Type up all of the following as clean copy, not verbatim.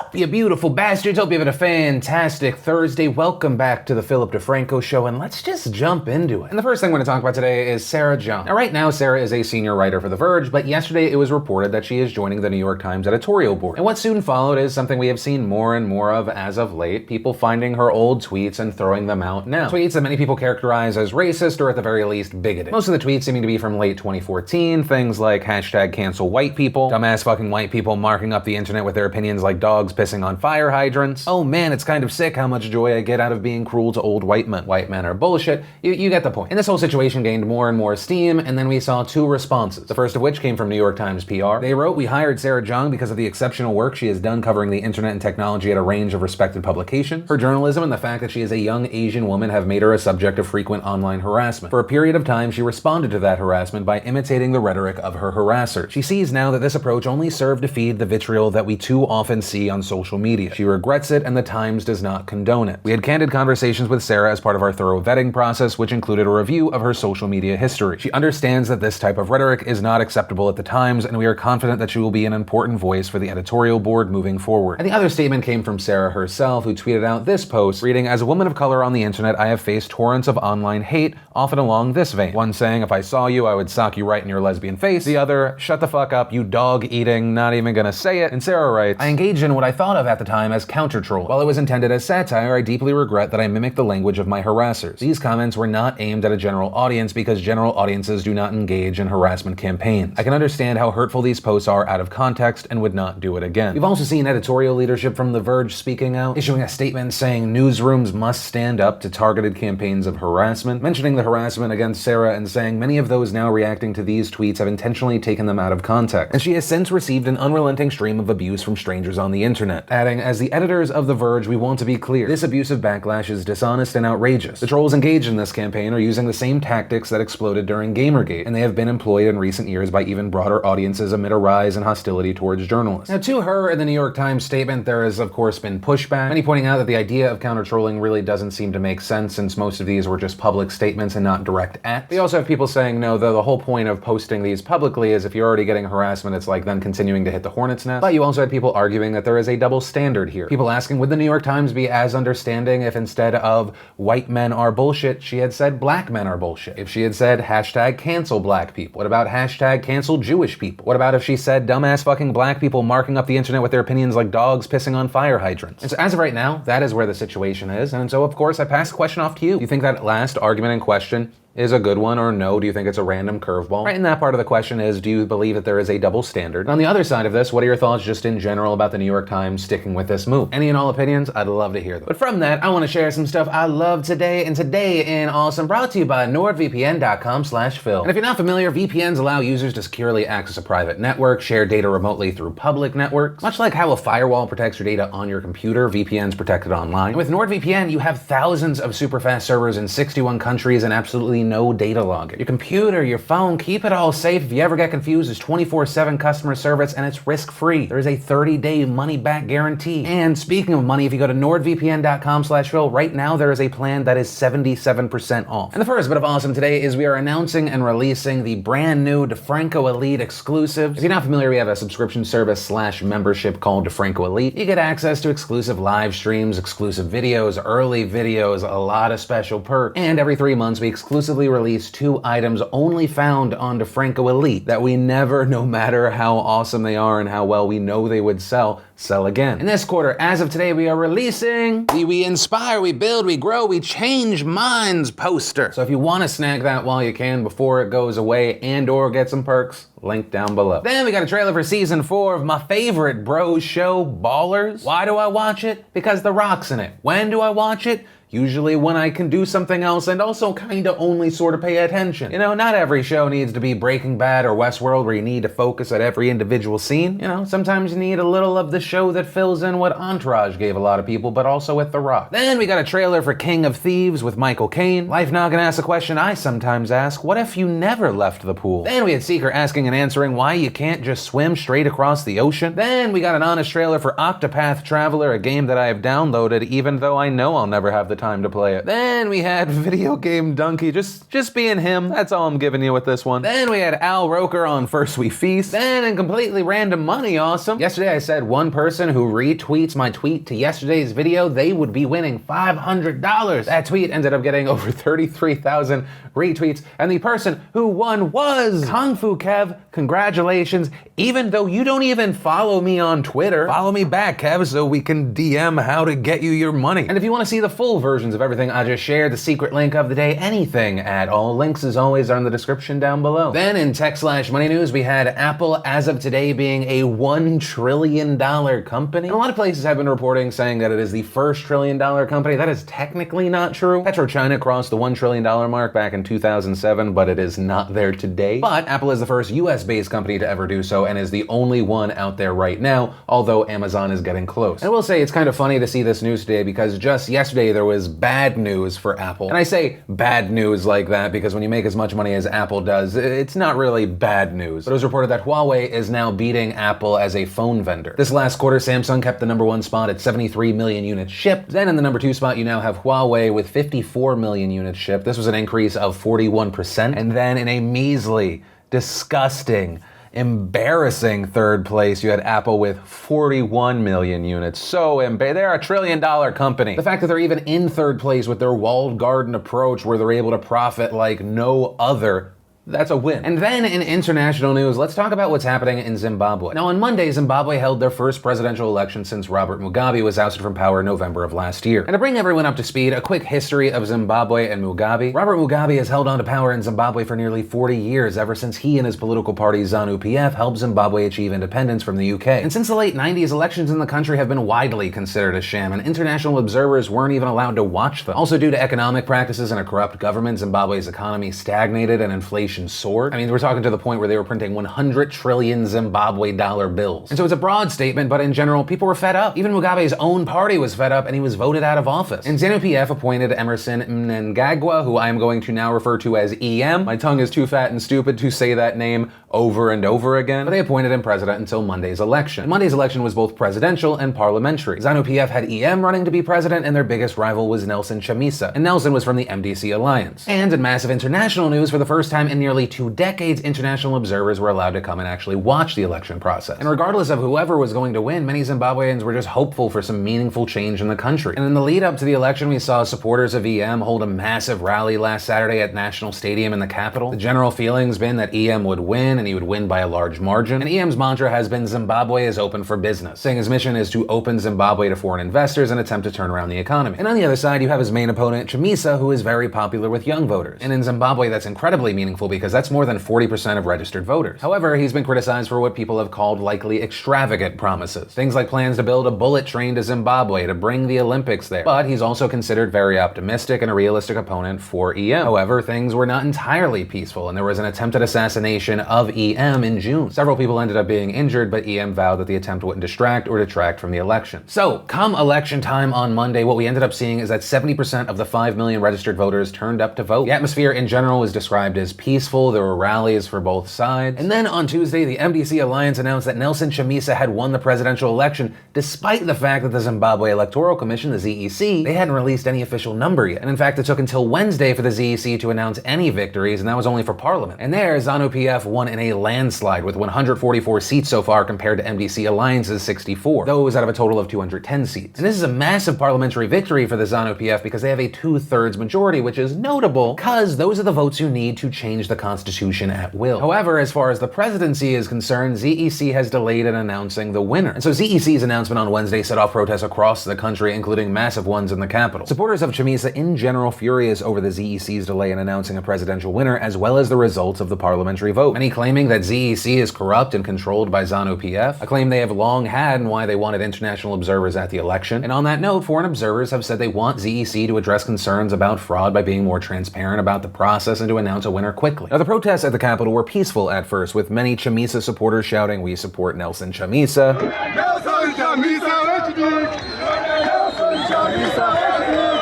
up, you beautiful bastards? Hope you're having a fantastic Thursday. Welcome back to the Philip DeFranco Show, and let's just jump into it. And the first thing we're going to talk about today is Sarah Jeong. Now, right now, Sarah is a senior writer for The Verge, but yesterday it was reported that she is joining the New York Times editorial board. And what soon followed is something we have seen more and more of as of late, people finding her old tweets and throwing them out now. Tweets that many people characterize as racist or at the very least bigoted. Most of the tweets seeming to be from late 2014, things like hashtag cancel white people, dumbass fucking white people marking up the internet with their opinions like dogs pissing on fire hydrants. Oh man, it's kind of sick how much joy I get out of being cruel to old white men. White men are bullshit. You get the point. And this whole situation gained more and more steam, and then we saw two responses. The first of which came from New York Times PR. They wrote, "We hired Sarah Jeong because of the exceptional work she has done covering the internet and technology at a range of respected publications. Her journalism and the fact that she is a young Asian woman have made her a subject of frequent online harassment. For a period of time, she responded to that harassment by imitating the rhetoric of her harasser. She sees now that this approach only served to feed the vitriol that we too often see on social media. She regrets it, and the Times does not condone it." We had candid conversations with Sarah as part of our thorough vetting process, which included a review of her social media history. She understands that this type of rhetoric is not acceptable at the Times, and we are confident that she will be an important voice for the editorial board moving forward. And the other statement came from Sarah herself, who tweeted out this post, reading, "As a woman of color on the internet, I have faced torrents of online hate, often along this vein. One saying, 'If I saw you, I would sock you right in your lesbian face.' The other, 'Shut the fuck up, you dog-eating, not even gonna say it.' And Sarah writes, 'I engaged in what I thought of at the time as counter-trolling. While it was intended as satire, I deeply regret that I mimicked the language of my harassers. These comments were not aimed at a general audience because general audiences do not engage in harassment campaigns. I can understand how hurtful these posts are out of context and would not do it again.'" We've also seen editorial leadership from The Verge speaking out, issuing a statement saying newsrooms must stand up to targeted campaigns of harassment, mentioning the harassment against Sarah and saying many of those now reacting to these tweets have intentionally taken them out of context. And she has since received an unrelenting stream of abuse from strangers on the internet. Adding, "As the editors of The Verge, we want to be clear. This abusive backlash is dishonest and outrageous. The trolls engaged in this campaign are using the same tactics that exploded during Gamergate, and they have been employed in recent years by even broader audiences amid a rise in hostility towards journalists." Now, to her in the New York Times statement, there has of course been pushback, many pointing out that the idea of counter-trolling really doesn't seem to make sense since most of these were just public statements and not direct acts. We also have people saying, no, the whole point of posting these publicly is if you're already getting harassment, it's like then continuing to hit the hornet's nest. But you also had people arguing that there is a double standard here. People asking, would the New York Times be as understanding if instead of white men are bullshit, she had said black men are bullshit? If she had said hashtag cancel black people? What about hashtag cancel Jewish people? What about if she said dumbass fucking black people marking up the internet with their opinions like dogs pissing on fire hydrants? And so as of right now, that is where the situation is. And so of course I pass the question off to you. Do you think that last argument in question is a good one, or no, do you think it's a random curveball? Right in that part of the question is, do you believe that there is a double standard? And on the other side of this, what are your thoughts just in general about the New York Times sticking with this move? Any and all opinions? I'd love to hear them. But from that, I want to share some stuff I love today, and today in Awesome, brought to you by NordVPN.com/Phil. And if you're not familiar, VPNs allow users to securely access a private network, share data remotely through public networks. Much like how a firewall protects your data on your computer, VPNs protect it online. And with NordVPN, you have thousands of super fast servers in 61 countries and absolutely no data logging. Your computer, your phone, keep it all safe. If you ever get confused, it's 24/7 customer service and it's risk-free. There is a 30-day money-back guarantee. And speaking of money, if you go to NordVPN.com/Phil, right now there is a plan that is 77% off. And the first bit of awesome today is we are announcing and releasing the brand new DeFranco Elite exclusives. If you're not familiar, we have a subscription service / membership called DeFranco Elite. You get access to exclusive live streams, exclusive videos, early videos, a lot of special perks. And every 3 months, we exclusively release 2 items only found on DeFranco Elite that we never, no matter how awesome they are and how well we know they would sell again. In this quarter, as of today, we are releasing the We Inspire, We Build, We Grow, We Change Minds poster. So if you want to snag that while you can before it goes away and or get some perks, link down below. Then we got a trailer for season 4 of my favorite bros show, Ballers. Why do I watch it? Because The Rock's in it. When do I watch it? Usually when I can do something else and also kinda only sort of pay attention. You know, not every show needs to be Breaking Bad or Westworld where you need to focus at every individual scene. You know, sometimes you need a little of the show that fills in what Entourage gave a lot of people, but also with The Rock. Then we got a trailer for King of Thieves with Michael Caine. Life Now gonna ask a question I sometimes ask, what if you never left the pool? Then we had Seeker asking and answering why you can't just swim straight across the ocean. Then we got an honest trailer for Octopath Traveler, a game that I have downloaded even though I know I'll never have the time to play it. Then we had Video Game Donkey, just being him. That's all I'm giving you with this one. Then we had Al Roker on First We Feast. Then in completely random money awesome, yesterday I said one person who retweets my tweet to yesterday's video, they would be winning $500. That tweet ended up getting over 33,000 retweets, and the person who won was Kung Fu Kev. Congratulations. Even though you don't even follow me on Twitter, follow me back, Kev, so we can DM how to get you your money. And if you want to see the full versions of everything I just shared, the secret link of the day, anything at all, links as always are in the description down below. Then in tech/money news, we had Apple as of today being a $1 trillion company. And a lot of places have been reporting saying that it is the first $1 trillion company. That is technically not true. PetroChina crossed the $1 trillion mark back in 2007, but it is not there today. But Apple is the first US-based company to ever do so and is the only one out there right now, although Amazon is getting close. And I will say it's kind of funny to see this news today because just yesterday there was bad news for Apple. And I say bad news like that because when you make as much money as Apple does, it's not really bad news. But it was reported that Huawei is now beating Apple as a phone vendor. This last quarter, Samsung kept the #1 spot at 73 million units shipped. Then in the #2 spot, you now have Huawei with 54 million units shipped. This was an increase of 41%. And then in a measly, disgusting, embarrassing third place, you had Apple with 41 million units. So they're a $1 trillion company. The fact that they're even in third place with their walled garden approach where they're able to profit like no other, that's a win. And then in international news, let's talk about what's happening in Zimbabwe. Now on Monday, Zimbabwe held their first presidential election since Robert Mugabe was ousted from power in November of last year. And to bring everyone up to speed, a quick history of Zimbabwe and Mugabe. Robert Mugabe has held on to power in Zimbabwe for nearly 40 years, ever since he and his political party ZANU-PF helped Zimbabwe achieve independence from the UK. And since the late 90s, elections in the country have been widely considered a sham, and international observers weren't even allowed to watch them. Also due to economic practices and a corrupt government, Zimbabwe's economy stagnated and inflation soared. I mean, we're talking to the point where they were printing 100 trillion Zimbabwe dollar bills. And so it's a broad statement, but in general, people were fed up. Even Mugabe's own party was fed up and he was voted out of office. And ZANU-PF appointed Emerson Mnangagwa, who I am going to now refer to as EM. My tongue is too fat and stupid to say that name over and over again. But they appointed him president until Monday's election. And Monday's election was both presidential and parliamentary. ZANU-PF had EM running to be president, and their biggest rival was Nelson Chamisa. And Nelson was from the MDC Alliance. And in massive international news, for the first time in nearly 2 decades, international observers were allowed to come and actually watch the election process. And regardless of whoever was going to win, many Zimbabweans were just hopeful for some meaningful change in the country. And in the lead up to the election, we saw supporters of EM hold a massive rally last Saturday at National Stadium in the capital. The general feeling's been that EM would win, and he would win by a large margin. And EM's mantra has been Zimbabwe is open for business, saying his mission is to open Zimbabwe to foreign investors and attempt to turn around the economy. And on the other side, you have his main opponent, Chamisa, who is very popular with young voters. And in Zimbabwe, that's incredibly meaningful because that's more than 40% of registered voters. However, he's been criticized for what people have called likely extravagant promises. Things like plans to build a bullet train to Zimbabwe to bring the Olympics there. But he's also considered very optimistic and a realistic opponent for EM. However, things were not entirely peaceful, and there was an attempted assassination of EM in June. Several people ended up being injured, but EM vowed that the attempt wouldn't distract or detract from the election. So, come election time on Monday, what we ended up seeing is that 70% of the 5 million registered voters turned up to vote. The atmosphere in general was described as peaceful. There were rallies for both sides. And then on Tuesday, the MDC Alliance announced that Nelson Chamisa had won the presidential election, despite the fact that the Zimbabwe Electoral Commission, the ZEC, they hadn't released any official number yet. And in fact, it took until Wednesday for the ZEC to announce any victories, and that was only for parliament. And there, ZANU-PF won in a landslide with 144 seats so far compared to MDC Alliance's 64, those out of a total of 210 seats. And this is a massive parliamentary victory for the ZANU-PF because they have a 2/3 majority, which is notable because those are the votes you need to change the constitution at will. However, as far as the presidency is concerned, ZEC has delayed in announcing the winner. And so ZEC's announcement on Wednesday set off protests across the country, including massive ones in the capital. Supporters of Chamisa in general furious over the ZEC's delay in announcing a presidential winner, as well as the results of the parliamentary vote. Many claiming that ZEC is corrupt and controlled by ZANU-PF, a claim they have long had and why they wanted international observers at the election. And on that note, foreign observers have said they want ZEC to address concerns about fraud by being more transparent about the process and to announce a winner quickly. Now, the protests at the Capitol were peaceful at first, with many Chamisa supporters shouting, "We support Nelson Chamisa." Nelson Chamisa,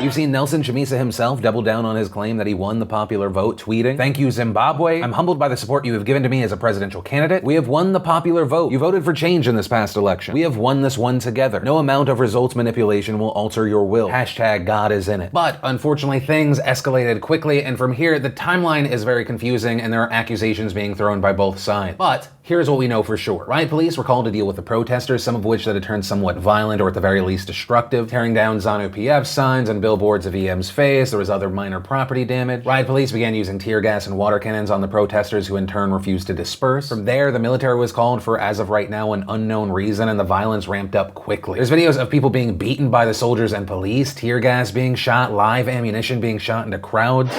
You've seen Nelson Chamisa himself double down on his claim that he won the popular vote, tweeting, "Thank you, Zimbabwe. I'm humbled by the support you have given to me as a presidential candidate. We have won the popular vote. You voted for change in this past election. We have won this one together. No amount of results manipulation will alter your will. Hashtag God is in it." But unfortunately, things escalated quickly, and from here, the timeline is very confusing and there are accusations being thrown by both sides. But here's what we know for sure. Riot police were called to deal with the protesters, some of which that had turned somewhat violent or at the very least destructive, tearing down ZANU-PF signs and billboards of EM's face. There was other minor property damage. Riot police began using tear gas and water cannons on the protesters, who in turn refused to disperse. From there, the military was called for, as of right now, an unknown reason, and the violence ramped up quickly. There's videos of people being beaten by the soldiers and police, tear gas being shot, live ammunition being shot into crowds.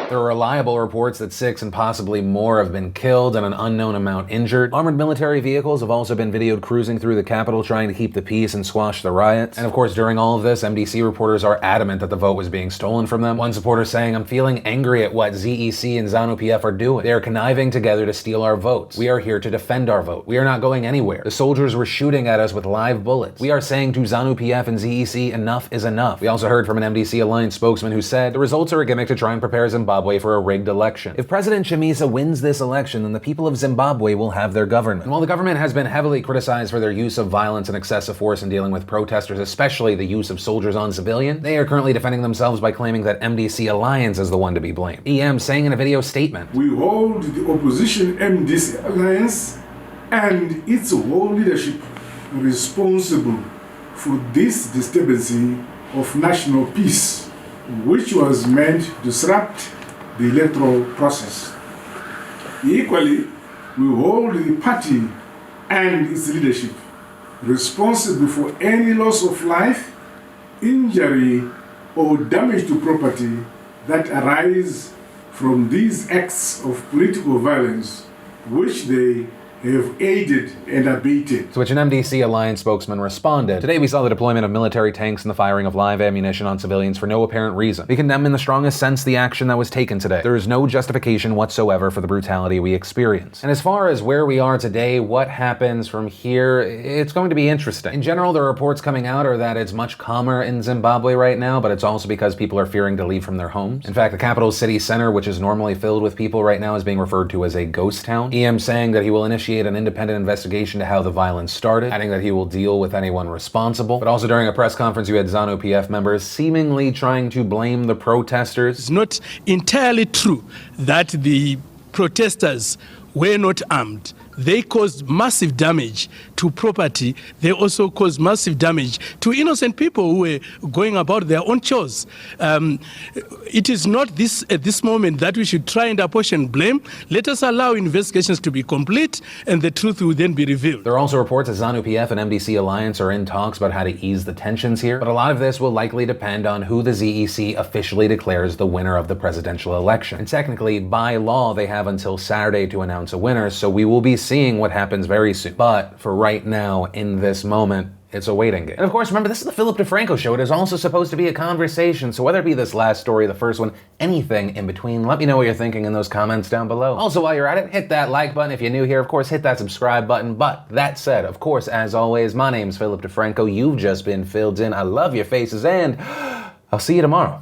There are reliable reports that 6 and possibly more have been killed and an unknown amount injured. Armored military vehicles have also been videoed cruising through the Capitol trying to keep the peace and squash the riots. And of course, during all of this, MDC reporters are adamant that the vote was being stolen from them. One supporter saying, "I'm feeling angry at what ZEC and ZANU-PF are doing. They are conniving together to steal our votes. We are here to defend our vote. We are not going anywhere. The soldiers were shooting at us with live bullets. We are saying to ZANU-PF and ZEC, enough is enough." We also heard from an MDC Alliance spokesman who said, "The results are a gimmick to try and prepare Zimbabwe for a rigged election. If President Chamisa wins this election, then the people of Zimbabwe will have their government." And while the government has been heavily criticized for their use of violence and excessive force in dealing with protesters, especially the use of soldiers on civilians, they are currently defending themselves by claiming that MDC Alliance is the one to be blamed. EM saying in a video statement, "We hold the opposition MDC Alliance and its whole leadership responsible for this disturbance of national peace, which was meant to disrupt the electoral process. Equally, we hold the party and its leadership responsible for any loss of life, injury, or damage to property that arise from these acts of political violence, which they have aided and abated." To which an MDC Alliance spokesman responded, "Today we saw the deployment of military tanks and the firing of live ammunition on civilians for no apparent reason. We condemn in the strongest sense the action that was taken today. There is no justification whatsoever for the brutality we experience." And as far as where we are today, what happens from here, it's going to be interesting. In general, the reports coming out are that it's much calmer in Zimbabwe right now, but it's also because people are fearing to leave from their homes. In fact, the capital city center, which is normally filled with people right now, is being referred to as a ghost town. EM saying that he will initiate an independent investigation to how the violence started, adding that he will deal with anyone responsible. But also during a press conference, you had ZANU-PF members seemingly trying to blame the protesters. It's not entirely true that the protesters were not armed. They caused massive damage to property. They also caused massive damage to innocent people who were going about their own chores. It is not at this moment that we should try and apportion blame. Let us allow investigations to be complete and the truth will then be revealed. There are also reports that ZANU-PF and MDC Alliance are in talks about how to ease the tensions here, but a lot of this will likely depend on who the ZEC officially declares the winner of the presidential election. And technically, by law, they have until Saturday to announce a winner, so we will be seeing what happens very soon. But for right now, in this moment, it's a waiting game. And of course, remember, this is the Philip DeFranco Show. It is also supposed to be a conversation, so whether it be this last story, the first one, anything in between, let me know what you're thinking in those comments down below. Also, while you're at it, hit that like button if you're new here. Of course, hit that subscribe button. But that said, of course, as always, my name's Philip DeFranco. You've just been filled in. I love your faces, and I'll see you tomorrow.